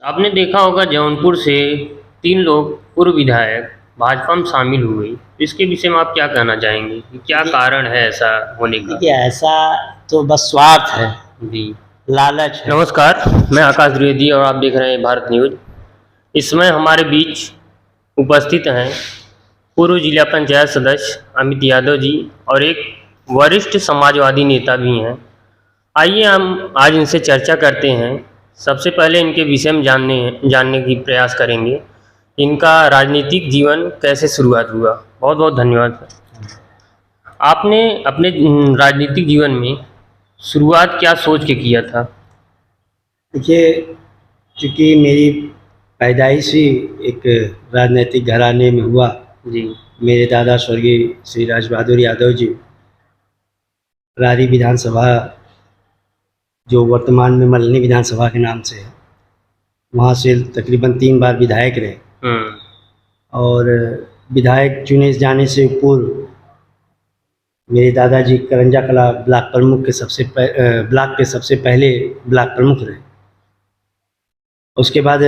आपने देखा होगा जौनपुर से 3 लोग पूर्व विधायक भाजपा में शामिल हुए। इसके विषय में आप क्या कहना चाहेंगे कि क्या देखिए कारण है ऐसा होने का? देखिए, ऐसा तो बस स्वार्थ है, जी। लालच है। नमस्कार, मैं आकाश द्विवेदी और आप देख रहे हैं भारत न्यूज़। इस समय हमारे बीच उपस्थित हैं पूर्व जिला पंचायत सदस्य अमित यादव जी और एक वरिष्ठ समाजवादी नेता भी हैं। आइए हम आज इनसे चर्चा करते हैं। सबसे पहले इनके विषय में जानने की प्रयास करेंगे। इनका राजनीतिक जीवन कैसे शुरुआत हुआ। बहुत बहुत धन्यवाद सर। आपने अपने राजनीतिक जीवन में शुरुआत क्या सोच के किया था? देखिए, चूँकि मेरी पैदाइश ही एक राजनीतिक घराने में हुआ। जी। मेरे दादा स्वर्गीय श्री राज बहादुर यादव जी रारी विधानसभा, जो वर्तमान में मल्हनी विधानसभा के नाम से है, वहाँ से तकरीबन 3 बार विधायक रहे। और विधायक चुने जाने से पूर्व मेरे दादाजी करंजा कला ब्लॉक के सबसे पहले ब्लॉक प्रमुख रहे। उसके बाद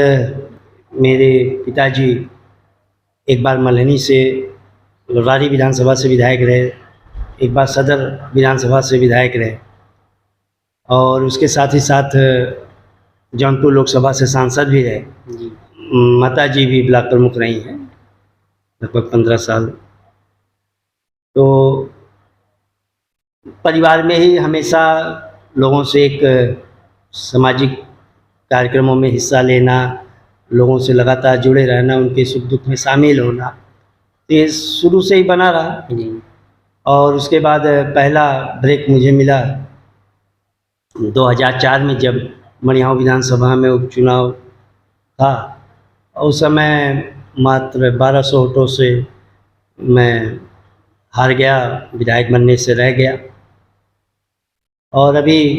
मेरे पिताजी एक बार मल्हनी से रारी विधानसभा से विधायक रहे, एक बार सदर विधानसभा से विधायक रहे और उसके साथ ही साथ जौनपुर लोकसभा से सांसद भी रहे। जी। माताजी भी ब्लॉक प्रमुख रही हैं लगभग 15 साल। तो परिवार में ही हमेशा लोगों से एक सामाजिक कार्यक्रमों में हिस्सा लेना, लोगों से लगातार जुड़े रहना, उनके सुख दुख में शामिल होना, तो ये शुरू से ही बना रहा। जी। और उसके बाद पहला ब्रेक मुझे मिला 2004 में, जब मड़ियाँव विधानसभा में उपचुनाव था। उस समय मात्र 1200 वोटों से मैं हार गया, विधायक बनने से रह गया। और अभी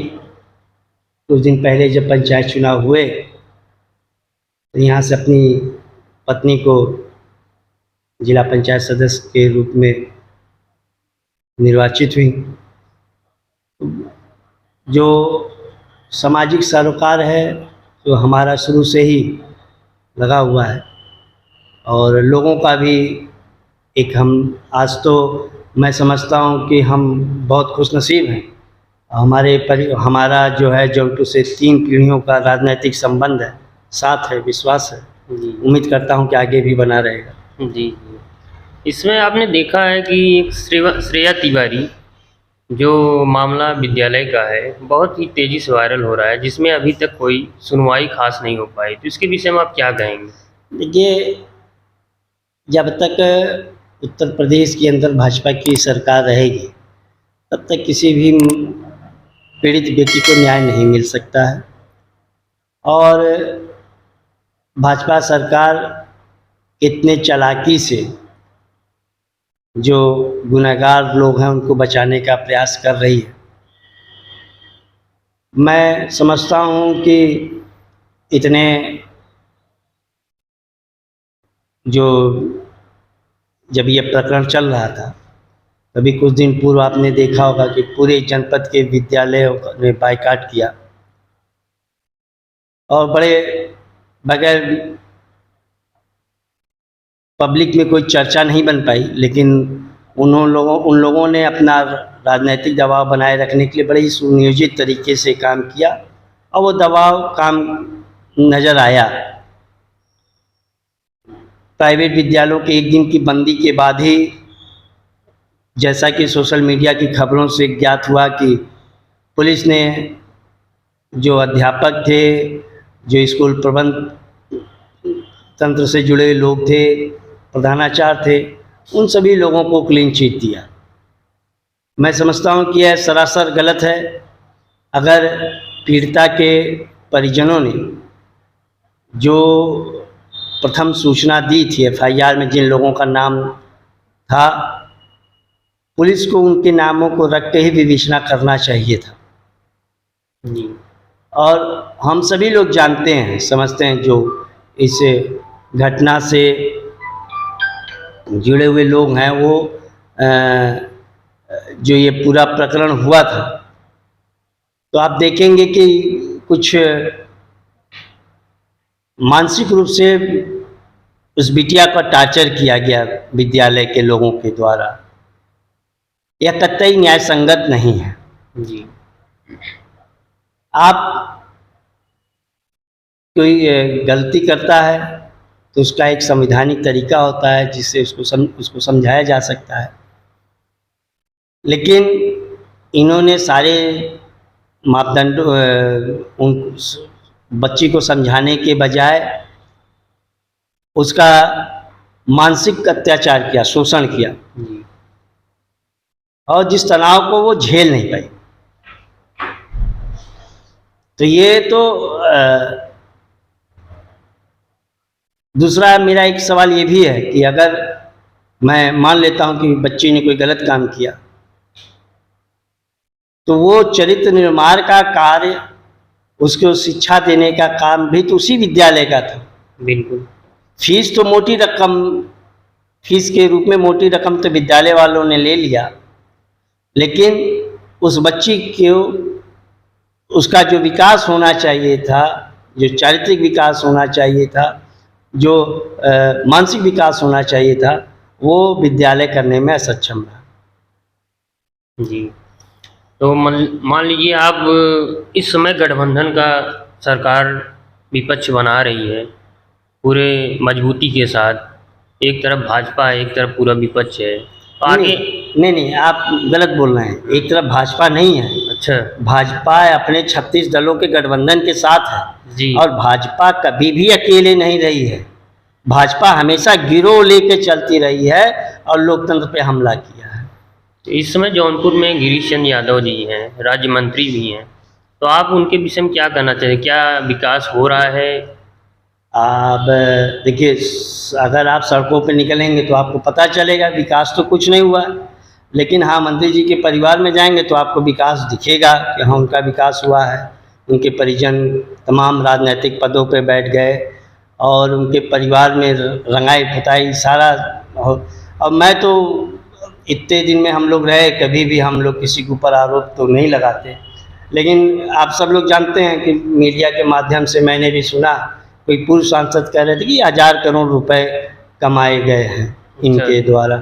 कुछ दिन पहले जब पंचायत चुनाव हुए तो यहाँ से अपनी पत्नी को जिला पंचायत सदस्य के रूप में निर्वाचित हुई। जो सामाजिक सरोकार है तो हमारा शुरू से ही लगा हुआ है और लोगों का भी एक, हम आज तो मैं समझता हूँ कि हम बहुत खुशनसीब हैं। हमारा जो है जौनपुर से 3 पीढ़ियों का राजनीतिक संबंध है, साथ है, विश्वास है। जी। उम्मीद करता हूँ कि आगे भी बना रहेगा। जी। जी। इसमें आपने देखा है कि एक श्रेया तिवारी, जो मामला विद्यालय का है, बहुत ही तेज़ी से वायरल हो रहा है, जिसमें अभी तक कोई सुनवाई खास नहीं हो पाई। तो इसके विषय में आप क्या कहेंगे? देखिए, जब तक उत्तर प्रदेश के अंदर भाजपा की सरकार रहेगी तब तक किसी भी पीड़ित व्यक्ति को न्याय नहीं मिल सकता है। और भाजपा सरकार इतने चालाकी से जो गुनहगार लोग हैं उनको बचाने का प्रयास कर रही है। मैं समझता हूँ कि इतने जब ये प्रकरण चल रहा था, तभी कुछ दिन पूर्व आपने देखा होगा कि पूरे जनपद के विद्यालयों ने बायकॉट किया और बड़े, बगैर पब्लिक में कोई चर्चा नहीं बन पाई, लेकिन उन लोगों ने अपना राजनीतिक दबाव बनाए रखने के लिए बड़े ही सुनियोजित तरीके से काम किया और वो दबाव काम नज़र आया। प्राइवेट विद्यालयों के एक दिन की बंदी के बाद ही, जैसा कि सोशल मीडिया की खबरों से ज्ञात हुआ, कि पुलिस ने जो अध्यापक थे, जो स्कूल प्रबंध तंत्र से जुड़े लोग थे, प्रधानाचार्य थे, उन सभी लोगों को क्लीन चिट दिया। मैं समझता हूँ कि यह सरासर गलत है। अगर पीड़िता के परिजनों ने जो प्रथम सूचना दी थी एफआईआर में, जिन लोगों का नाम था, पुलिस को उनके नामों को रखते ही विवेचना करना चाहिए था। जी। और हम सभी लोग जानते हैं, समझते हैं, जो इस घटना से जुड़े हुए लोग हैं, वो जो ये पूरा प्रकरण हुआ था, तो आप देखेंगे कि कुछ मानसिक रूप से उस बिटिया का टॉर्चर किया गया विद्यालय के लोगों के द्वारा, यह कतई न्याय संगत नहीं है। जी। आप कोई गलती करता है तो उसका एक संवैधानिक तरीका होता है जिससे उसको समझाया जा सकता है, लेकिन इन्होंने सारे मापदंड उन बच्ची को समझाने के बजाय उसका मानसिक अत्याचार किया, शोषण किया, जी। और जिस तनाव को वो झेल नहीं पाई। तो ये तो दूसरा मेरा एक सवाल ये भी है कि अगर मैं मान लेता हूँ कि बच्ची ने कोई गलत काम किया, तो वो चरित्र निर्माण का कार्य, उसको शिक्षा देने का काम भी तो उसी विद्यालय का था। बिल्कुल। फीस तो मोटी रकम, फीस के रूप में मोटी रकम तो विद्यालय वालों ने ले लिया, लेकिन उस बच्ची को उसका जो विकास होना चाहिए था, जो चारित्रिक विकास होना चाहिए था, जो मानसिक विकास होना चाहिए था, वो विद्यालय करने में असक्षम रहा। जी। तो मान लीजिए आप इस समय गठबंधन का सरकार विपक्ष बना रही है पूरे मजबूती के साथ, एक तरफ भाजपा है, एक तरफ पूरा विपक्ष है, तो आगे नहीं, आप गलत बोल रहे हैं। एक तरफ भाजपा नहीं है। अच्छा। भाजपा अपने 36 दलों के गठबंधन के साथ है। जी। और भाजपा कभी भी अकेले नहीं रही है। भाजपा हमेशा गिरोह लेके चलती रही है और लोकतंत्र पे हमला किया है। तो इस समय जौनपुर में गिरीश चंद्र यादव जी हैं, राज्य मंत्री भी हैं, तो आप उनके विषय में क्या कहना चाहिए? क्या विकास हो रहा है? अब देखिए, अगर आप सड़कों पे निकलेंगे तो आपको पता चलेगा विकास तो कुछ नहीं हुआ, लेकिन हाँ, मंत्री जी के परिवार में जाएंगे तो आपको विकास दिखेगा कि हाँ, उनका विकास हुआ है। उनके परिजन तमाम राजनीतिक पदों पे बैठ गए और उनके परिवार में रंगाई पुताई सारा। और मैं तो इतने दिन में हम लोग रहे, कभी भी हम लोग किसी के ऊपर आरोप तो नहीं लगाते, लेकिन आप सब लोग जानते हैं कि मीडिया के माध्यम से मैंने भी सुना, कोई पूर्व सांसद कह रहे थे कि 1000 करोड़ रुपए कमाए गए हैं इनके द्वारा।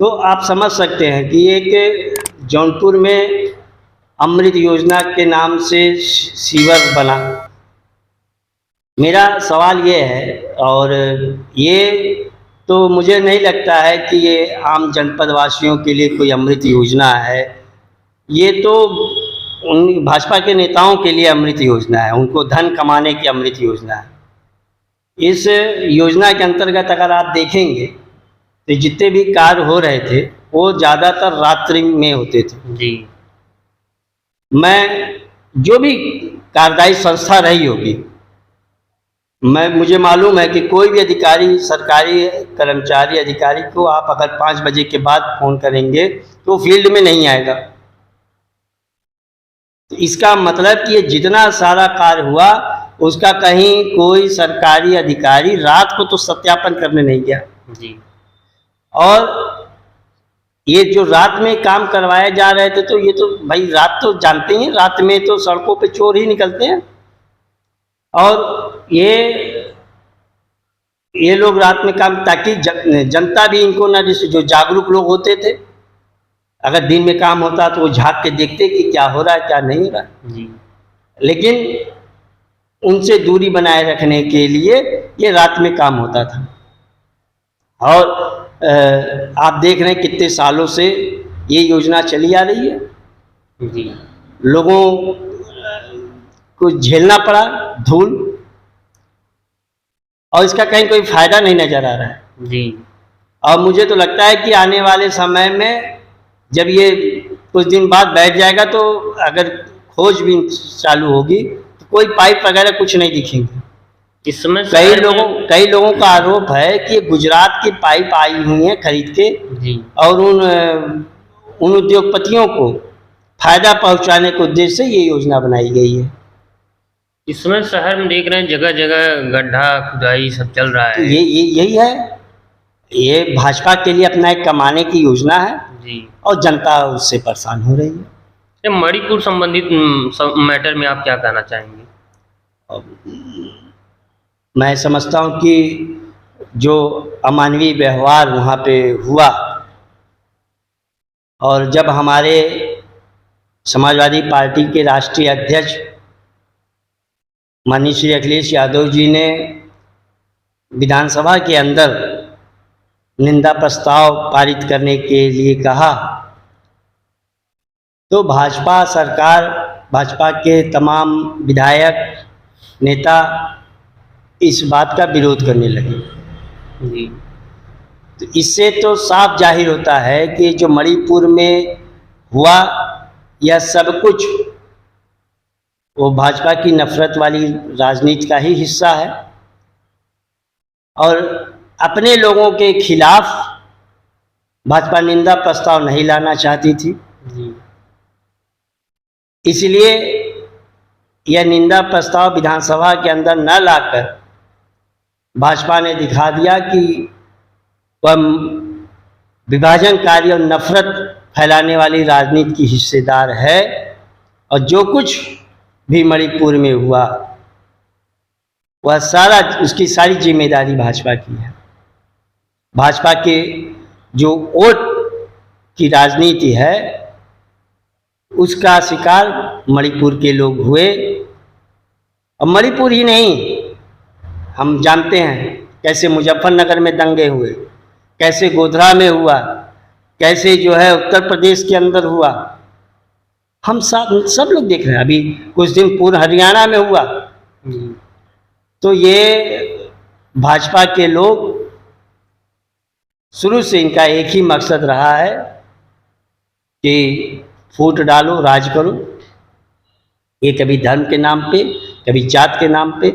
तो आप समझ सकते हैं कि एक जौनपुर में अमृत योजना के नाम से सीवर बना। मेरा सवाल ये है, और ये तो मुझे नहीं लगता है कि ये आम जनपद वासियों के लिए कोई अमृत योजना है। ये तो उन भाजपा के नेताओं के लिए अमृत योजना है, उनको धन कमाने की अमृत योजना है। इस योजना के अंतर्गत अगर आप देखेंगे तो जितने भी कार्य हो रहे थे वो ज़्यादातर रात्रि में होते थे। जी। मैं जो भी कार्यदायी संस्था रही होगी, मुझे मालूम है कि कोई भी अधिकारी, सरकारी कर्मचारी अधिकारी को आप अगर 5 बजे के बाद फ़ोन करेंगे तो फील्ड में नहीं आएगा। तो इसका मतलब कि ये जितना सारा कार्य हुआ उसका कहीं कोई सरकारी अधिकारी रात को तो सत्यापन करने नहीं गया। जी। और ये जो रात में काम करवाए जा रहे थे, तो ये तो भाई रात तो जानते ही हैं, रात में तो सड़कों पे चोर ही निकलते हैं। और ये लोग रात में काम, ताकि जनता भी इनको ना, जैसे जो जागरूक लोग होते थे, अगर दिन में काम होता तो वो झांक के देखते कि क्या हो रहा है क्या नहीं हो रहा है। जी। लेकिन उनसे दूरी बनाए रखने के लिए ये रात में काम होता था। और आप देख रहे हैं कितने सालों से ये योजना चली आ रही है। जी। लोगों को झेलना पड़ा धूल, और इसका कहीं कोई फायदा नहीं नजर आ रहा है। जी। और मुझे तो लगता है कि आने वाले समय में जब ये कुछ दिन बाद बैठ जाएगा, तो अगर खोजबीन चालू होगी तो कोई पाइप वगैरह कुछ नहीं दिखेंगे। इस समय कई लोगों का आरोप है कि गुजरात की पाइप आई हुई है खरीद के। जी। और उन उद्योगपतियों को फायदा पहुंचाने के उद्देश्य से ये योजना बनाई गई है। इस समय शहर में देख रहे हैं जगह जगह गड्ढा खुदाई सब चल रहा है। तो यही है, ये भाजपा के लिए अपना एक कमाने की योजना है। जी। और जनता उससे परेशान हो रही है। मणिपुर संबंधित मैटर में आप क्या कहना चाहेंगे? मैं समझता हूँ कि जो अमानवीय व्यवहार वहाँ पे हुआ, और जब हमारे समाजवादी पार्टी के राष्ट्रीय अध्यक्ष माननीय श्री अखिलेश यादव जी ने विधानसभा के अंदर निंदा प्रस्ताव पारित करने के लिए कहा, तो भाजपा सरकार, भाजपा के तमाम विधायक नेता इस बात का विरोध करने लगे। जी। तो इससे तो साफ जाहिर होता है कि जो मणिपुर में हुआ यह सब कुछ वो भाजपा की नफरत वाली राजनीति का ही हिस्सा है, और अपने लोगों के खिलाफ भाजपा निंदा प्रस्ताव नहीं लाना चाहती थी। जी। इसलिए यह निंदा प्रस्ताव विधानसभा के अंदर न लाकर भाजपा ने दिखा दिया कि वह विभाजनकारी और नफरत फैलाने वाली राजनीति की हिस्सेदार है, और जो कुछ भी मणिपुर में हुआ वह सारा, उसकी सारी जिम्मेदारी भाजपा की है। भाजपा के जो वोट की राजनीति है उसका शिकार मणिपुर के लोग हुए, और मणिपुर ही नहीं, हम जानते हैं कैसे मुजफ्फरनगर में दंगे हुए, कैसे गोधरा में हुआ, कैसे जो है उत्तर प्रदेश के अंदर हुआ, हम सब लोग देख रहे हैं। अभी कुछ दिन पूर्व हरियाणा में हुआ। तो ये भाजपा के लोग, शुरू से इनका एक ही मकसद रहा है कि फूट डालो, राज करो। ये कभी धर्म के नाम पे, कभी जात के नाम पे,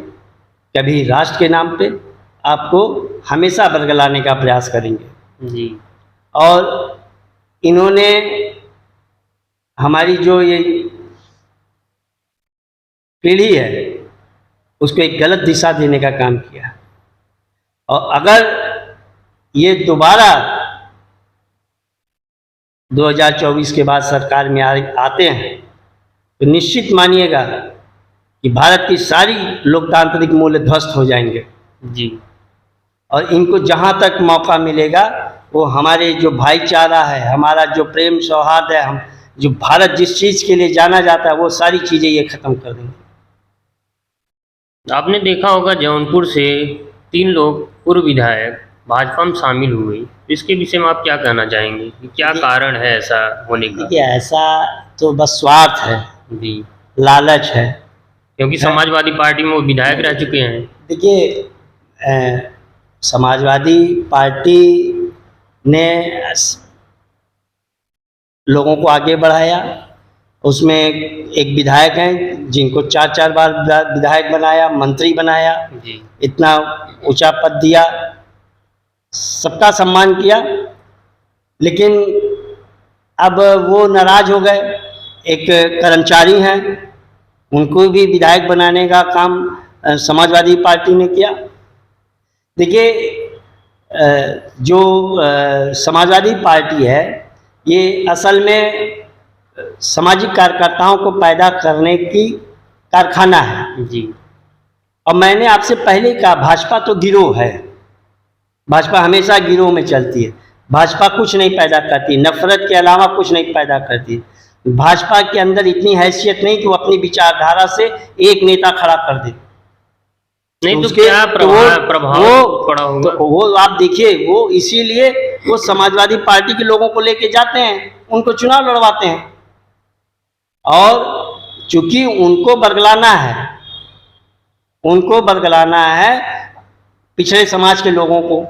कभी राष्ट्र के नाम पे आपको हमेशा बरगलाने का प्रयास करेंगे। जी। और इन्होंने हमारी जो ये पीढ़ी है उसको एक गलत दिशा देने का काम किया, और अगर ये दोबारा 2024 के बाद सरकार में आते हैं तो निश्चित मानिएगा कि भारत की सारी लोकतांत्रिक मूल्य ध्वस्त हो जाएंगे। जी। और इनको जहाँ तक मौका मिलेगा वो हमारे जो भाईचारा है, हमारा जो प्रेम सौहार्द है, हम जो भारत जिस चीज़ के लिए जाना जाता है वो सारी चीज़ें ये ख़त्म कर देंगे। आपने देखा होगा जौनपुर से 3 लोग पूर्व विधायक भाजपा में शामिल हुए, इसके विषय में आप क्या कहना चाहेंगे कि क्या कारण है ऐसा होने का? देखिए, ऐसा तो बस स्वार्थ है, जी, लालच है, क्योंकि समाजवादी पार्टी में वो विधायक रह चुके हैं। देखिए, समाजवादी पार्टी ने लोगों को आगे बढ़ाया, उसमें एक विधायक हैं जिनको 4-4 बार विधायक बनाया, मंत्री बनाया, जी। इतना ऊंचा पद दिया, सबका सम्मान किया, लेकिन अब वो नाराज हो गए। एक कर्मचारी हैं, उनको भी विधायक बनाने का काम समाजवादी पार्टी ने किया। देखिए, जो समाजवादी पार्टी है ये असल में सामाजिक कार्यकर्ताओं को पैदा करने की कारखाना है। जी। और मैंने आपसे पहले कहा, भाजपा तो गिरोह है, भाजपा हमेशा गिरोह में चलती है। भाजपा कुछ नहीं पैदा करती, नफरत के अलावा कुछ नहीं पैदा करती। भाजपा के अंदर इतनी हैसियत नहीं कि वो अपनी विचारधारा से एक नेता खड़ा कर दे। नहीं तो क्या प्रभाव पड़ा होगा? वो आप देखिए, वो इसीलिए वो समाजवादी पार्टी के लोगों को लेके जाते हैं, उनको चुनाव लड़वाते हैं, और चूंकि उनको बरगलाना है पिछड़े समाज के लोगों को,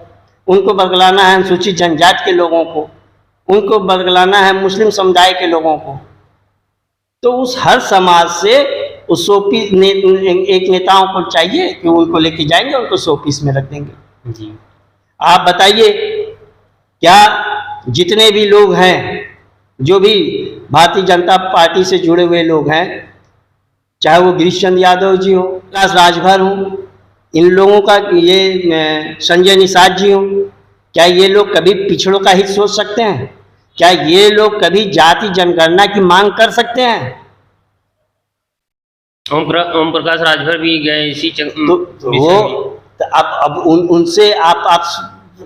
उनको बरगलाना है अनुसूचित जनजाति के लोगों को, उनको बरगलाना है मुस्लिम समुदाय के लोगों को। तो उस हर समाज से उस 100 पीस एक नेताओं को चाहिए कि उनको लेके जाएंगे, उनको 100 पीस में रख देंगे। जी। आप बताइए, क्या जितने भी लोग हैं, जो भी भारतीय जनता पार्टी से जुड़े हुए लोग हैं, चाहे वो गिरीश चंद्र यादव जी हो, प्रकाश राजभर हो, इन लोगों का, ये संजय निषाद जी हो, क्या ये लोग कभी पिछड़ों का हित सोच सकते हैं? क्या ये लोग कभी जाति जनगणना की मांग कर सकते हैं? ओम प्रकाश राजभर भी गए इसी तो अब उनसे आप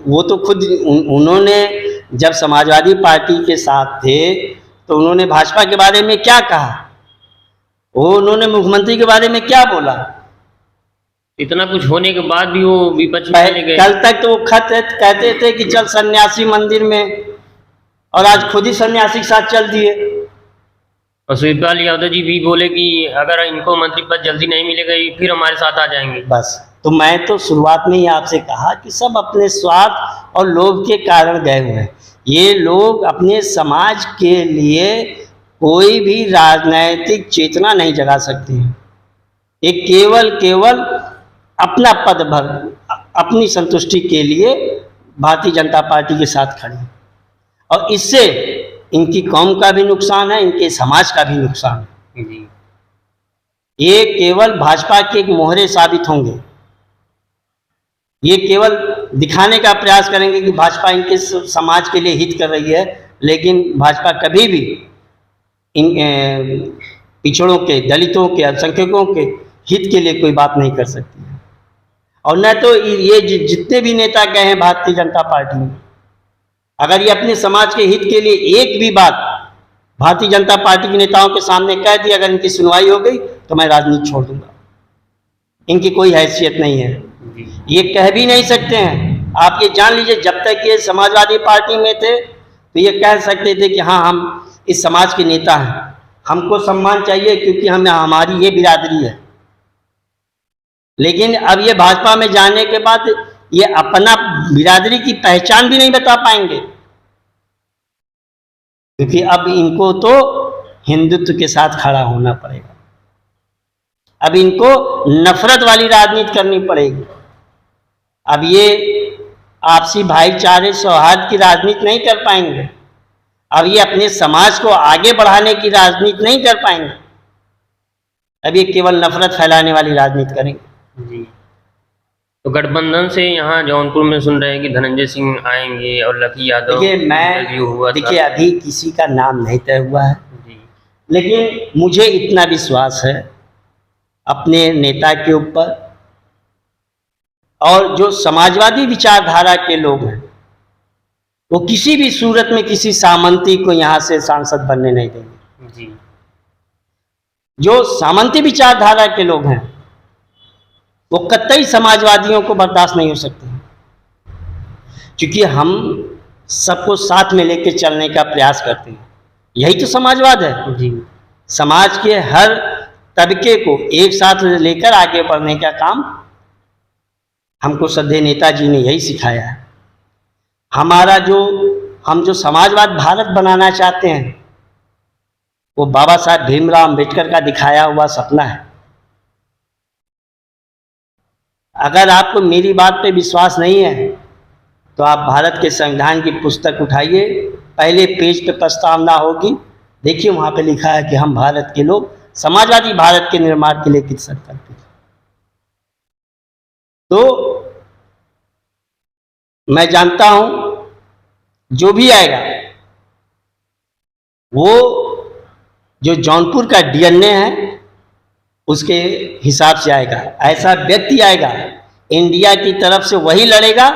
वो तो खुद उन्होंने जब समाजवादी पार्टी के साथ थे तो उन्होंने भाजपा के बारे में क्या कहा, वो उन्होंने मुख्यमंत्री के बारे में क्या बोला? इतना कुछ होने के बाद भी वो विपक्ष में चले गए। कल तक तो वो कहते थे कि चल सन्यासी मंदिर में, और आज खुद ही सन्यासी के साथ चल दिए। और शिवपाल यादव जी भी बोले कि अगर इनको मंत्री पद जल्दी नहीं मिलेगा फिर हमारे साथ आ जाएंगे। बस, तो मैं तो शुरुआत में ही आपसे कहा कि सब अपने स्वार्थ और लोभ के कारण गए हुए हैं। ये लोग अपने समाज के लिए कोई भी राजनैतिक चेतना नहीं जगा सकते हैं। ये केवल अपना पद भर, अपनी संतुष्टि के लिए भारतीय जनता पार्टी के साथ खड़े हैं, और इससे इनकी कौम का भी नुकसान है, इनके समाज का भी नुकसान है। ये केवल भाजपा के एक मोहरे साबित होंगे। ये केवल दिखाने का प्रयास करेंगे कि भाजपा इनके समाज के लिए हित कर रही है, लेकिन भाजपा कभी भी इन पिछड़ों के, दलितों के, अल्पसंख्यकों के हित के लिए कोई बात नहीं कर सकती है। और न तो ये जितने भी नेता गए हैं भारतीय जनता पार्टी में, अगर ये अपने समाज के हित के लिए एक भी बात भारतीय जनता पार्टी के नेताओं के सामने कह दी, अगर इनकी सुनवाई हो गई तो मैं राजनीति छोड़ दूंगा। इनकी कोई हैसियत नहीं है, ये कह भी नहीं सकते हैं। आप ये जान लीजिए, जब तक ये समाजवादी पार्टी में थे तो ये कह सकते थे कि हाँ, हम इस समाज के नेता हैं, हमको सम्मान चाहिए क्योंकि हमारी ये बिरादरी है। लेकिन अब ये भाजपा में जाने के बाद ये अपना बिरादरी की पहचान भी नहीं बता पाएंगे, क्योंकि अब इनको तो हिंदुत्व के साथ खड़ा होना पड़ेगा। अब इनको नफरत वाली राजनीति करनी पड़ेगी। अब ये आपसी भाईचारे, सौहार्द की राजनीति नहीं कर पाएंगे। अब ये अपने समाज को आगे बढ़ाने की राजनीति नहीं कर पाएंगे। अब ये केवल नफरत फैलाने वाली राजनीति करेंगे। जी, तो गठबंधन से यहाँ जौनपुर में सुन रहे हैं कि धनंजय सिंह आएंगे और लकी यादव। देखिए अभी किसी का नाम नहीं तय हुआ है जी, लेकिन मुझे इतना विश्वास है अपने नेता के ऊपर, और जो समाजवादी विचारधारा के लोग हैं वो किसी भी सूरत में किसी सामंती को यहाँ से सांसद बनने नहीं देंगे जी। जो सामंती विचारधारा के लोग हैं वो कतई समाजवादियों को बर्दाश्त नहीं हो सकते, क्योंकि हम सबको साथ में लेकर चलने का प्रयास करते हैं। यही तो समाजवाद है जी। समाज के हर तबके को एक साथ लेकर आगे बढ़ने का काम हमको श्रद्धेय नेताजी ने यही सिखाया है। हम जो समाजवाद भारत बनाना चाहते हैं वो बाबा साहब भीमराव अंबेडकर का दिखाया हुआ सपना है। अगर आपको मेरी बात पे विश्वास नहीं है तो आप भारत के संविधान की पुस्तक उठाइए, पहले पेज पे प्रस्तावना होगी, देखिए वहाँ पे लिखा है कि हम भारत के लोग समाजवादी भारत के निर्माण के लिए किस संकल्प हैं। तो मैं जानता हूं जो भी आएगा वो जो जौनपुर का डीएनए है उसके हिसाब से आएगा। ऐसा व्यक्ति आएगा इंडिया की तरफ से वही लड़ेगा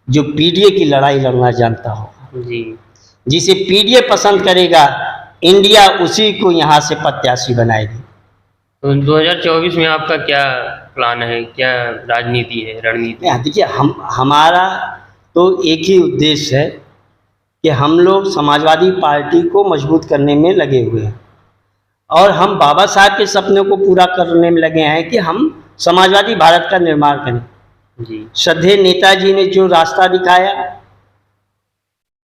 जो पीडीए की लड़ाई लड़ना जानता होगा जी। जिसे पीडीए पसंद करेगा इंडिया उसी को यहाँ से प्रत्याशी बनाएगी। तो 2024 में आपका क्या प्लान है, क्या राजनीति है, रणनीति? देखिए हमारा तो एक ही उद्देश्य है कि हम लोग समाजवादी पार्टी को मजबूत करने में लगे हुए हैं, और हम बाबा साहब के सपनों को पूरा करने में लगे हैं कि हम समाजवादी भारत का निर्माण करें जी। श्रद्धेय नेताजी ने जो रास्ता दिखाया,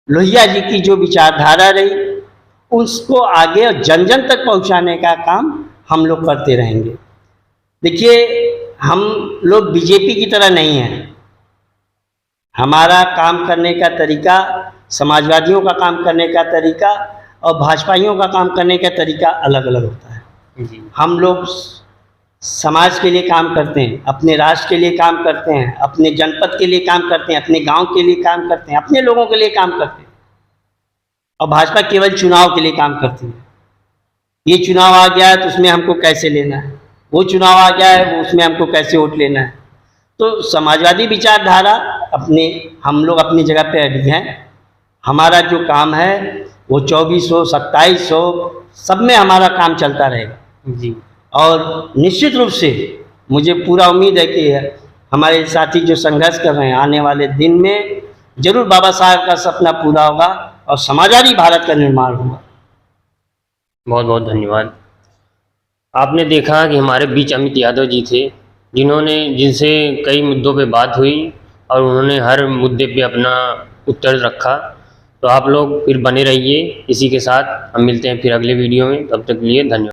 लोहिया जी की जो विचारधारा रही, उसको आगे जन जन तक पहुंचाने का काम हम लोग करते रहेंगे। देखिए हम लोग बीजेपी की तरह नहीं हैं। हमारा काम करने का तरीका, समाजवादियों का काम करने का तरीका और भाजपाइयों का काम करने का तरीका अलग अलग होता है जी। हम लोग समाज के लिए काम करते हैं, अपने राष्ट्र के लिए काम करते हैं, अपने जनपद के लिए काम करते हैं, अपने गांव के लिए काम करते हैं, अपने लोगों के लिए काम करते हैं। और भाजपा केवल चुनाव के लिए काम करती है। ये चुनाव आ गया है तो उसमें हमको कैसे लेना है, वो चुनाव आ गया है वो उसमें हमको कैसे वोट लेना है। तो समाजवादी विचारधारा अपने हम लोग अपनी जगह पे अडिग हैं। हमारा जो काम है वो 24 हो 27 हो सब में हमारा काम चलता रहेगा जी। और निश्चित रूप से मुझे पूरा उम्मीद है कि हमारे साथी जो संघर्ष कर रहे हैं आने वाले दिन में जरूर बाबा साहब का सपना पूरा होगा और समाजवादी भारत का निर्माण होगा। बहुत बहुत धन्यवाद। आपने देखा कि हमारे बीच अमित यादव जी थे, जिनसे कई मुद्दों पे बात हुई और उन्होंने हर मुद्दे पे अपना उत्तर रखा। तो आप लोग फिर बने रहिए इसी के साथ। हम मिलते हैं फिर अगले वीडियो में, तब तक के लिए धन्यवाद।